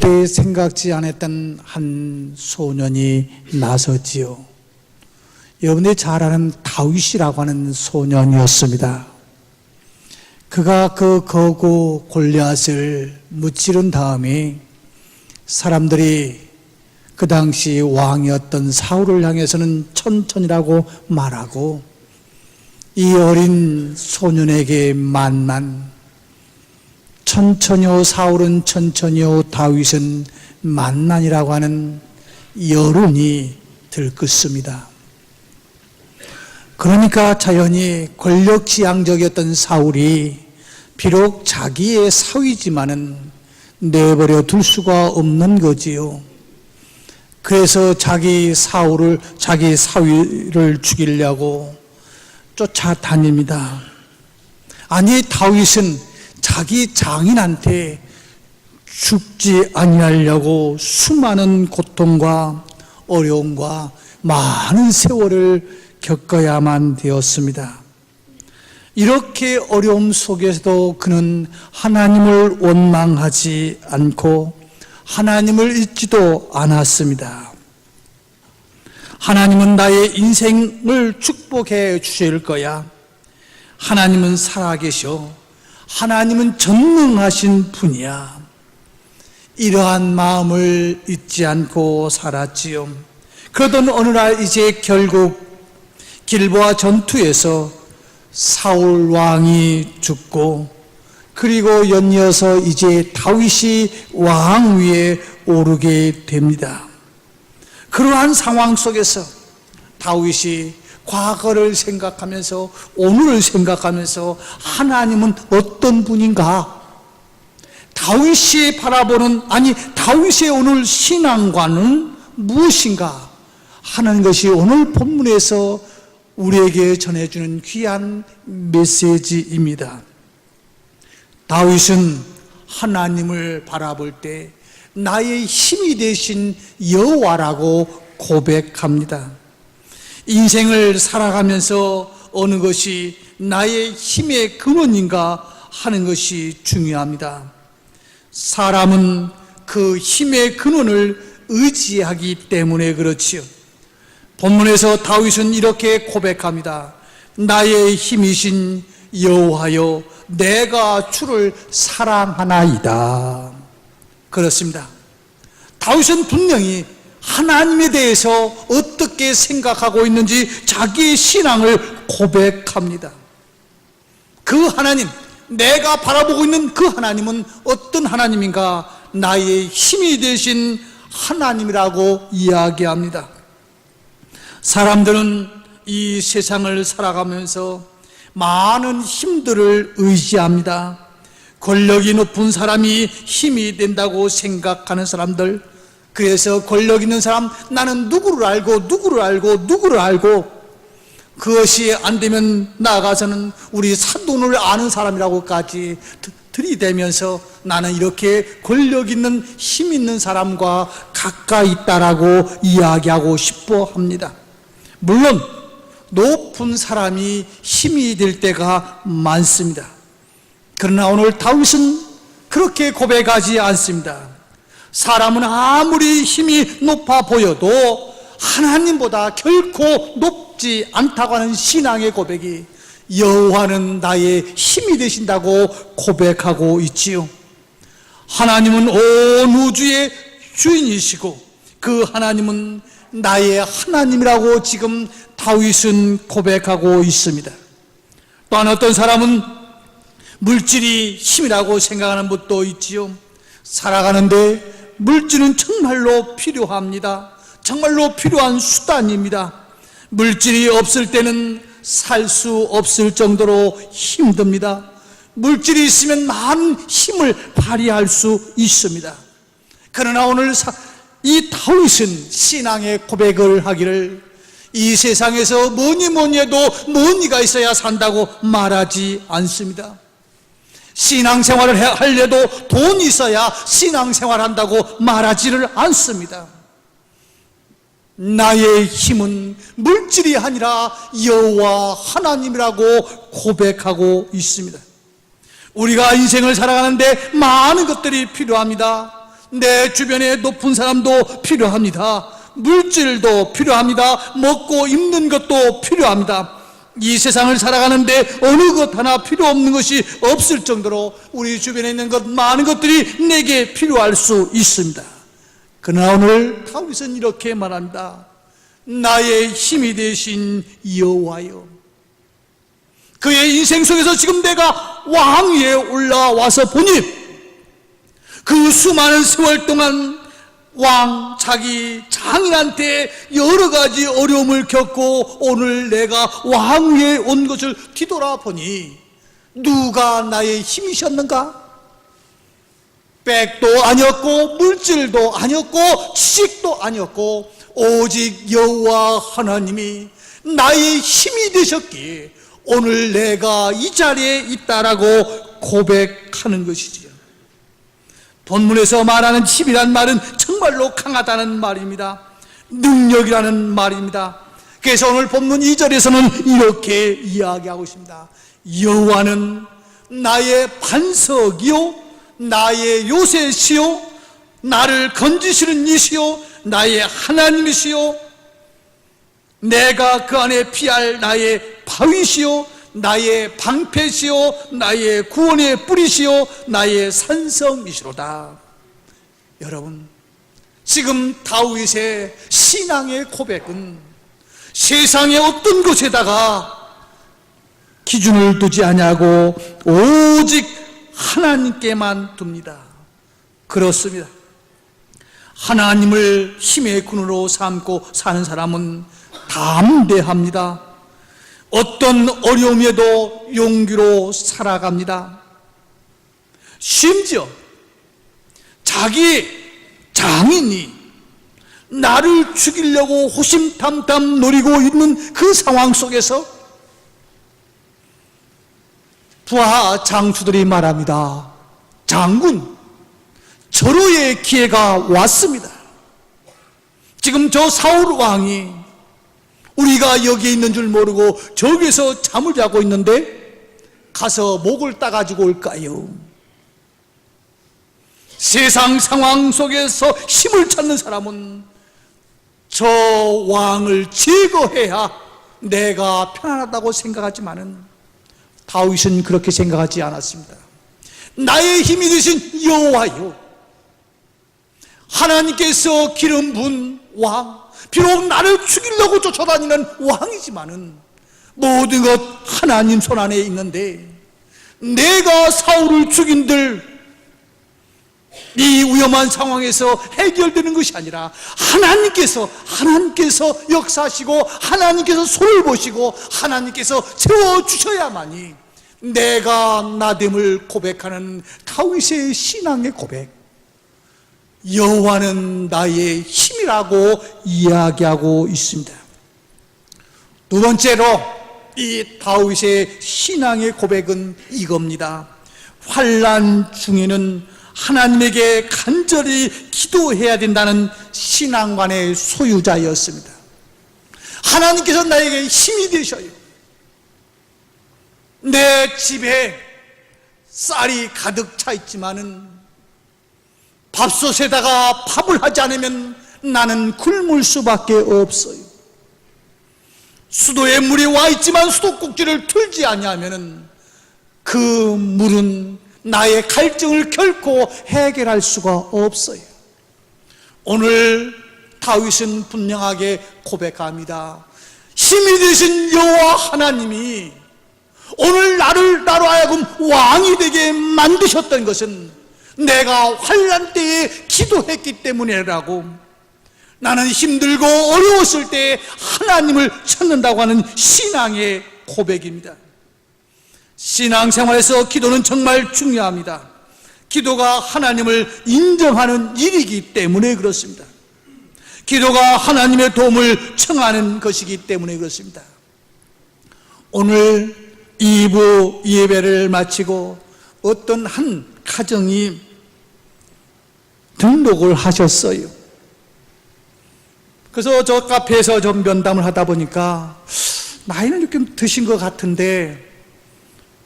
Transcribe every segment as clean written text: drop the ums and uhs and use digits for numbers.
절대 생각지 않았던 한 소년이 나섰지요. 여러분들이 잘 아는 다윗이라고 하는 소년이었습니다. 그가 그 거구 골리앗을 무찌른 다음에 사람들이 그 당시 왕이었던 사울을 향해서는 천천히라고 말하고, 이 어린 소년에게 만만, 천천히요 사울은 천천히요 다윗은 만만이라고 하는 여론이 들끓습니다. 그러니까 자연히 권력지향적이었던 사울이 비록 자기의 사위지만은 내버려 둘 수가 없는 거지요. 그래서 자기 사위를 죽이려고 쫓아다닙니다. 아니, 다윗은 자기 장인한테 죽지 아니하려고 수많은 고통과 어려움과 많은 세월을 겪어야만 되었습니다. 이렇게 어려움 속에서도 그는 하나님을 원망하지 않고 하나님을 잊지도 않았습니다. 하나님은 나의 인생을 축복해 주실 거야. 하나님은 살아계셔. 하나님은 전능하신 분이야. 이러한 마음을 잊지 않고 살았지요. 그러던 어느 날 이제 결국 길보아 전투에서 사울 왕이 죽고, 그리고 연이어서 이제 다윗이 왕 위에 오르게 됩니다. 그러한 상황 속에서 다윗이 과거를 생각하면서 오늘을 생각하면서 하나님은 어떤 분인가? 다윗이 바라보는, 아니 다윗의 오늘 신앙관은 무엇인가 하는 것이 오늘 본문에서 우리에게 전해주는 귀한 메시지입니다. 다윗은 하나님을 바라볼 때 나의 힘이 되신 여호와라고 고백합니다. 인생을 살아가면서 어느 것이 나의 힘의 근원인가 하는 것이 중요합니다. 사람은 그 힘의 근원을 의지하기 때문에 그렇지요. 본문에서 다윗은 이렇게 고백합니다. 나의 힘이신 여호와여, 내가 주를 사랑하나이다. 그렇습니다. 다윗은 분명히 하나님에 대해서 어떻게 생각하고 있는지 자기의 신앙을 고백합니다. 그 하나님, 내가 바라보고 있는 그 하나님은 어떤 하나님인가? 나의 힘이 되신 하나님이라고 이야기합니다. 사람들은 이 세상을 살아가면서 많은 힘들을 의지합니다. 권력이 높은 사람이 힘이 된다고 생각하는 사람들, 그래서 권력 있는 사람, 나는 누구를 알고 그것이 안 되면 나아가서는 우리 사돈을 아는 사람이라고까지 들이대면서 나는 이렇게 권력 있는 힘 있는 사람과 가까이 있다라고 이야기하고 싶어 합니다. 물론 높은 사람이 힘이 될 때가 많습니다. 그러나 오늘 다윗은 그렇게 고백하지 않습니다. 사람은 아무리 힘이 높아 보여도 하나님보다 결코 높지 않다고 하는 신앙의 고백이, 여호와는 나의 힘이 되신다고 고백하고 있지요. 하나님은 온 우주의 주인이시고 그 하나님은 나의 하나님이라고 지금 다윗은 고백하고 있습니다. 또한 어떤 사람은 물질이 힘이라고 생각하는 분도 있지요. 살아가는데 물질은 정말로 필요합니다. 정말로 필요한 수단입니다. 물질이 없을 때는 살 수 없을 정도로 힘듭니다. 물질이 있으면 많은 힘을 발휘할 수 있습니다. 그러나 오늘 이 다윗은 신앙의 고백을 하기를, 이 세상에서 뭐니 해도 뭐니가 있어야 산다고 말하지 않습니다. 신앙생활을 하려도 돈이 있어야 신앙생활 한다고 말하지를 않습니다. 나의 힘은 물질이 아니라 여호와 하나님이라고 고백하고 있습니다. 우리가 인생을 살아가는데 많은 것들이 필요합니다. 내 주변에 높은 사람도 필요합니다. 물질도 필요합니다. 먹고 입는 것도 필요합니다. 이 세상을 살아가는데 어느 것 하나 필요 없는 것이 없을 정도로 우리 주변에 있는 것, 많은 것들이 내게 필요할 수 있습니다. 그러나 오늘 다윗은 이렇게 말합니다. 나의 힘이 되신 여호와여. 그의 인생 속에서 지금 내가 왕위에 올라와서 보니 그 수많은 세월 동안 자기 장인한테 여러 가지 어려움을 겪고 오늘 내가 왕위에 온 것을 뒤돌아보니 누가 나의 힘이셨는가? 백도 아니었고 물질도 아니었고 지식도 아니었고 오직 여호와 하나님이 나의 힘이 되셨기에 오늘 내가 이 자리에 있다라고 고백하는 것이지요. 본문에서 말하는 힘이란 말은 정말로 강하다는 말입니다. 능력이라는 말입니다. 그래서 오늘 본문 2절에서는 이렇게 이야기하고 있습니다. 여호와는 나의 반석이요 나의 요새시요 나를 건지시는 이시요 나의 하나님이시요 내가 그 안에 피할 나의 바위시요 나의 방패시요 나의 구원의 뿌리시요 나의 산성이시로다. 여러분, 지금 다윗의 신앙의 고백은 세상의 어떤 곳에다가 기준을 두지 아니하고 오직 하나님께만 둡니다. 그렇습니다. 하나님을 힘의 근원으로 삼고 사는 사람은 담대합니다. 어떤 어려움에도 용기로 살아갑니다. 심지어 자기 장인이 나를 죽이려고 호심탐탐 노리고 있는 그 상황 속에서 부하 장수들이 말합니다. 장군, 절호의 기회가 왔습니다. 지금 저 사울 왕이 우리가 여기 있는 줄 모르고 저기서 잠을 자고 있는데 가서 목을 따가지고 올까요? 세상 상황 속에서 힘을 찾는 사람은 저 왕을 제거해야 내가 편안하다고 생각하지만은 다윗은 그렇게 생각하지 않았습니다. 나의 힘이 되신 여호와요, 하나님께서 기름 부은 왕, 비록 나를 죽이려고 쫓아다니는 왕이지만은 모든 것 하나님 손 안에 있는데 내가 사울을 죽인들 이 위험한 상황에서 해결되는 것이 아니라 하나님께서 역사하시고 하나님께서 손을 보시고 하나님께서 채워주셔야만이 내가 나됨을 고백하는 다윗의 신앙의 고백, 여호와는 나의 힘이라고 이야기하고 있습니다. 두 번째로 이 다윗의 신앙의 고백은 이겁니다. 환난 중에는 하나님에게 간절히 기도해야 된다는 신앙관의 소유자였습니다. 하나님께서 나에게 힘이 되셔요. 내 집에 쌀이 가득 차 있지만은 밥솥에다가 밥을 하지 않으면 나는 굶을 수밖에 없어요. 수도에 물이 와 있지만 수도꼭지를 틀지 아니하면은 그 물은 나의 갈증을 결코 해결할 수가 없어요. 오늘 다윗은 분명하게 고백합니다. 힘이 되신 여호와 하나님이 오늘 나로 하여금 왕이 되게 만드셨던 것은 내가 환난 때에 기도했기 때문이라고, 나는 힘들고 어려웠을 때 하나님을 찾는다고 하는 신앙의 고백입니다. 신앙생활에서 기도는 정말 중요합니다. 기도가 하나님을 인정하는 일이기 때문에 그렇습니다. 기도가 하나님의 도움을 청하는 것이기 때문에 그렇습니다. 오늘 2부 예배를 마치고 어떤 한 가정이 등록을 하셨어요. 그래서 저 카페에서 좀 면담을 하다 보니까 나이는 좀 드신 것 같은데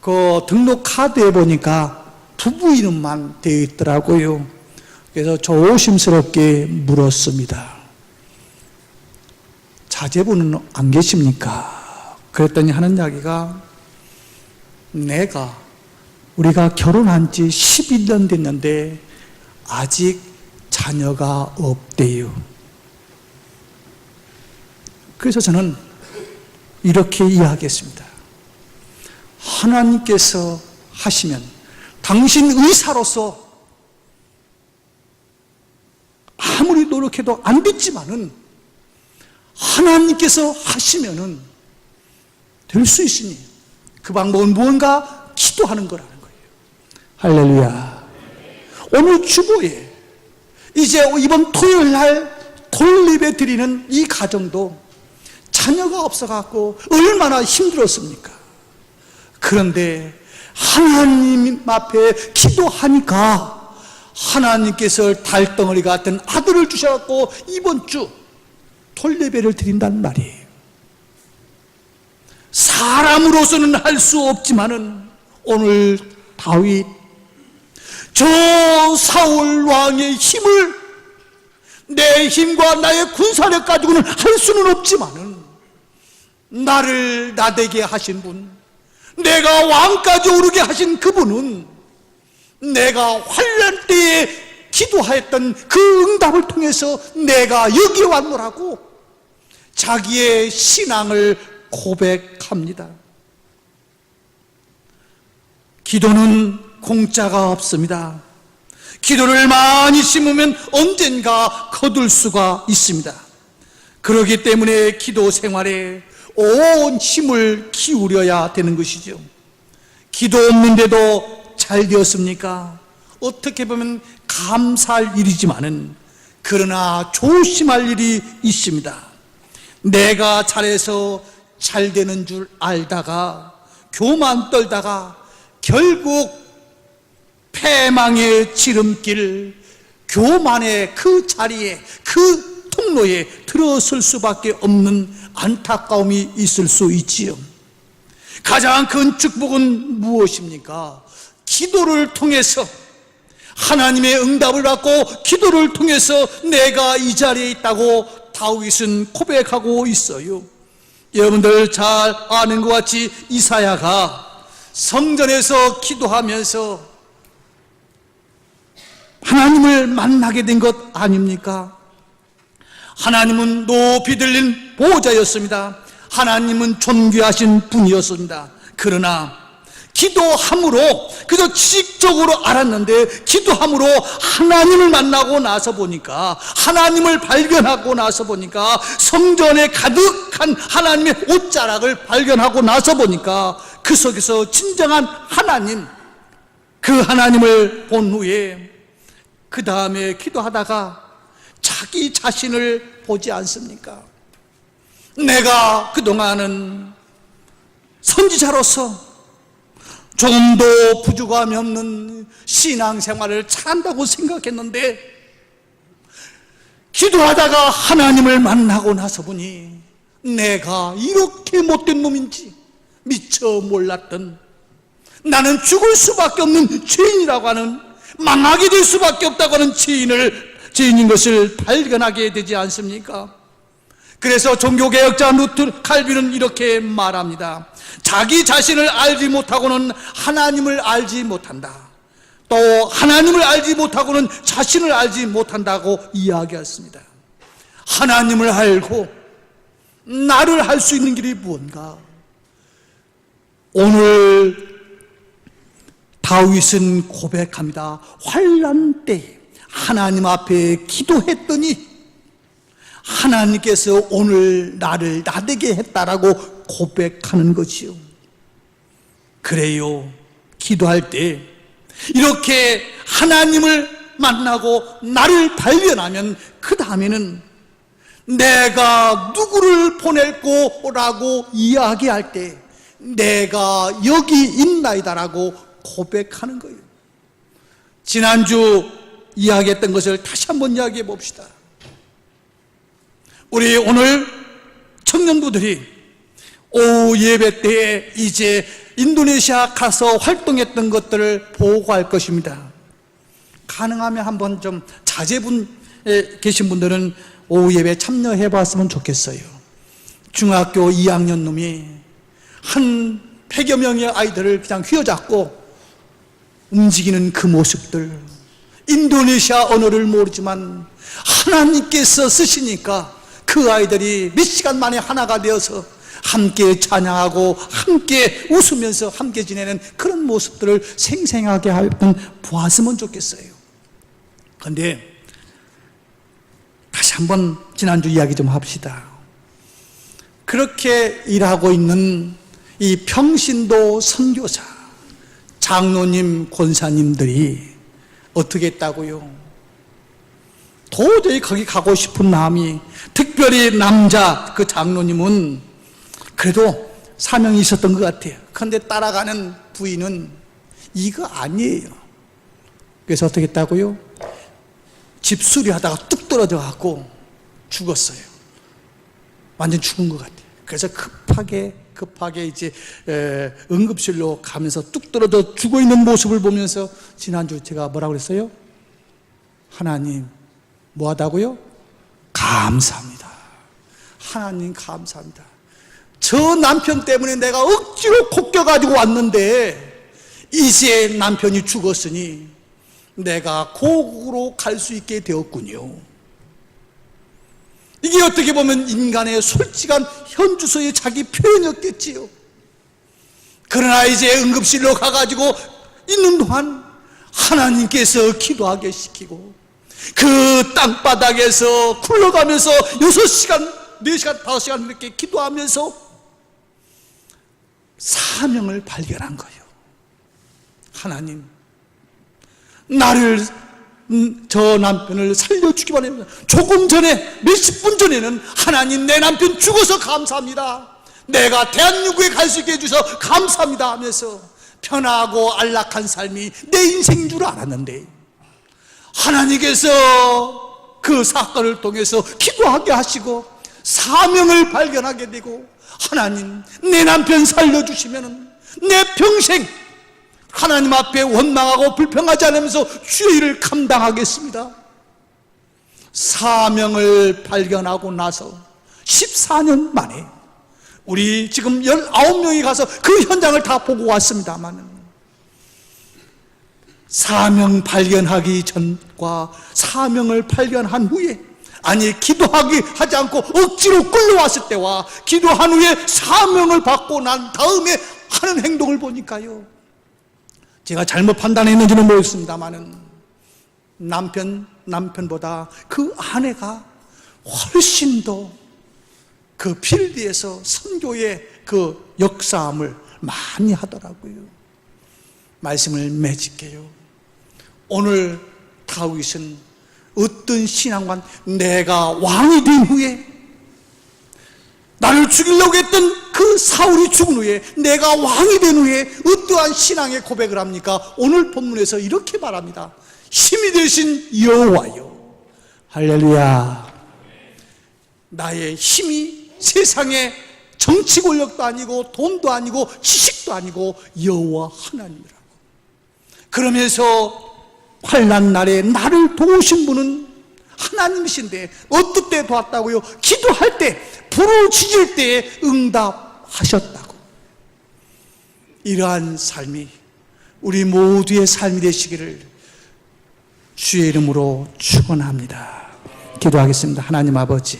그 등록 카드에 보니까 부부 이름만 되어 있더라고요. 그래서 조심스럽게 물었습니다. 자제분은 안 계십니까? 그랬더니 하는 이야기가, 우리가 결혼한 지 11년 됐는데 아직 자녀가 없대요. 그래서 저는 이렇게 이야기했습니다. 하나님께서 하시면, 당신 의사로서 아무리 노력해도 안 됐지만은 하나님께서 하시면은 될 수 있으니 그 방법은 무언가 기도하는 거라는 거예요. 할렐루야. 오늘 주보에 이제 이번 토요일 날 돌립에 드리는 이 가정도 자녀가 없어갖고 얼마나 힘들었습니까? 그런데 하나님 앞에 기도하니까 하나님께서 달덩어리 같은 아들을 주셔갖고 이번 주 돌예배를 드린단 말이에요. 사람으로서는 할 수 없지만은 오늘 다윗, 저 사울 왕의 힘을 내 힘과 나의 군사력 가지고는 할 수는 없지만은 나를 나되게 하신 분, 내가 왕까지 오르게 하신 그분은 내가 환난 때에 기도하였던 그 응답을 통해서 내가 여기 왔노라고 자기의 신앙을 고백합니다. 기도는 공짜가 없습니다. 기도를 많이 심으면 언젠가 거둘 수가 있습니다. 그렇기 때문에 기도 생활에 온 힘을 기울여야 되는 것이죠. 기도 없는데도 잘 되었습니까? 어떻게 보면 감사할 일이지만은 그러나 조심할 일이 있습니다. 내가 잘해서 잘 되는 줄 알다가 교만 떨다가 결국 패망의 지름길, 교만의 그 자리에, 그 통로에 들어설 수밖에 없는 안타까움이 있을 수 있지요. 가장 큰 축복은 무엇입니까? 기도를 통해서 하나님의 응답을 받고 기도를 통해서 내가 이 자리에 있다고 다윗은 고백하고 있어요. 여러분들 잘 아는 것 같이 이사야가 성전에서 기도하면서 하나님을 만나게 된 것 아닙니까? 하나님은 높이 들린 보호자였습니다. 하나님은 존귀하신 분이었습니다. 그러나 기도함으로, 그저 지식적으로 알았는데 기도함으로 하나님을 만나고 나서 보니까, 하나님을 발견하고 나서 보니까, 성전에 가득한 하나님의 옷자락을 발견하고 나서 보니까 그 속에서 진정한 하나님, 그 하나님을 본 후에 그 다음에 기도하다가 자기 자신을 보지 않습니까? 내가 그동안은 선지자로서 조금도 부족함이 없는 신앙생활을 잘한다고 생각했는데 기도하다가 하나님을 만나고 나서 보니 내가 이렇게 못된 놈인지 미처 몰랐던, 나는 죽을 수밖에 없는 죄인이라고 하는, 망하게 될 수밖에 없다고 하는 죄인인 것을 발견하게 되지 않습니까? 그래서 종교개혁자 루터 칼빈은 이렇게 말합니다. 자기 자신을 알지 못하고는 하나님을 알지 못한다. 또 하나님을 알지 못하고는 자신을 알지 못한다고 이야기했습니다. 하나님을 알고 나를 알 수 있는 길이 무언가? 오늘 다윗은 고백합니다. 환난 때 하나님 앞에 기도했더니 하나님께서 오늘 나를 나되게 했다라고 고백하는 것이요. 그래요. 기도할 때 이렇게 하나님을 만나고 나를 발견하면 그 다음에는 내가 누구를 보낼 거라고 이야기할 때 내가 여기 있나이다라고 고백하는 거예요. 지난주 이야기했던 것을 다시 한번 이야기해 봅시다. 우리 오늘 청년부들이 오후 예배 때에 이제 인도네시아 가서 활동했던 것들을 보고할 것입니다. 가능하면 한번 좀 자제분에 계신 분들은 오후 예배 참여해 봤으면 좋겠어요. 중학교 2학년 놈이 한 100여 명의 아이들을 그냥 휘어잡고 움직이는 그 모습들, 인도네시아 언어를 모르지만 하나님께서 쓰시니까 그 아이들이 몇 시간 만에 하나가 되어서 함께 찬양하고 함께 웃으면서 함께 지내는 그런 모습들을 생생하게 한번 보았으면 좋겠어요. 그런데 다시 한번 지난주 이야기 좀 합시다. 그렇게 일하고 있는 이 평신도 선교사, 장로님, 권사님들이 어떻게 했다고요? 도저히 거기 가고 싶은 마음이, 특별히 남자 그 장로님은 그래도 사명이 있었던 것 같아요. 그런데 따라가는 부인은 이거 아니에요. 그래서 어떻게 했다고요? 집 수리하다가 뚝 떨어져 갖고 죽었어요. 완전 죽은 것 같아요. 그래서 급하게 이제 응급실로 가면서 뚝 떨어져 죽어 있는 모습을 보면서 지난주 제가 뭐라고 그랬어요? 하나님 뭐 하다고요? 감사합니다. 하나님 감사합니다. 저 남편 때문에 내가 억지로 콕겨가지고 왔는데 이제 남편이 죽었으니 내가 고국으로 갈 수 있게 되었군요. 이게 어떻게 보면 인간의 솔직한 현주소의 자기 표현이었겠지요. 그러나 이제 응급실로 가가지고 있는 동안 하나님께서 기도하게 시키고 그 땅바닥에서 굴러가면서 6시간, 4시간, 5시간 이렇게 기도하면서 사명을 발견한 거예요. 하나님, 나를, 저 남편을 살려주기만 해요. 조금 전에, 몇십 분 전에는 하나님 내 남편 죽어서 감사합니다. 내가 대한민국에 갈 수 있게 해주셔서 감사합니다 하면서 편하고 안락한 삶이 내 인생인 줄 알았는데 하나님께서 그 사건을 통해서 기도하게 하시고 사명을 발견하게 되고 하나님 내 남편 살려주시면 내 평생 하나님 앞에 원망하고 불평하지 않으면서 주의 일을 감당하겠습니다. 사명을 발견하고 나서 14년 만에 우리 지금 19명이 가서 그 현장을 다 보고 왔습니다만 사명 발견하기 전과 사명을 발견한 후에, 아니 기도하기 하지 않고 억지로 끌려왔을 때와 기도한 후에 사명을 받고 난 다음에 하는 행동을 보니까요, 제가 잘못 판단했는지는 모르겠습니다만은 남편보다 그 아내가 훨씬 더 그 필드에서 선교의 그 역사함을 많이 하더라고요. 말씀을 맺을게요. 오늘 다윗은 어떤 신앙관, 내가 왕이 된 후에, 나를 죽이려고 했던 그 사울이 죽은 후에, 내가 왕이 된 후에 어떠한 신앙의 고백을 합니까? 오늘 본문에서 이렇게 말합니다. 힘이 되신 여호와여, 할렐루야. 나의 힘이 세상에 정치 권력도 아니고 돈도 아니고 지식도 아니고 여호와 하나님이라고. 그러면서 환난 날에 나를 도우신 분은 하나님이신데 어떨 때 도왔다고요? 기도할 때, 부르짖을 때에 응답하셨다고. 이러한 삶이 우리 모두의 삶이 되시기를 주의 이름으로 축원합니다. 기도하겠습니다. 하나님 아버지,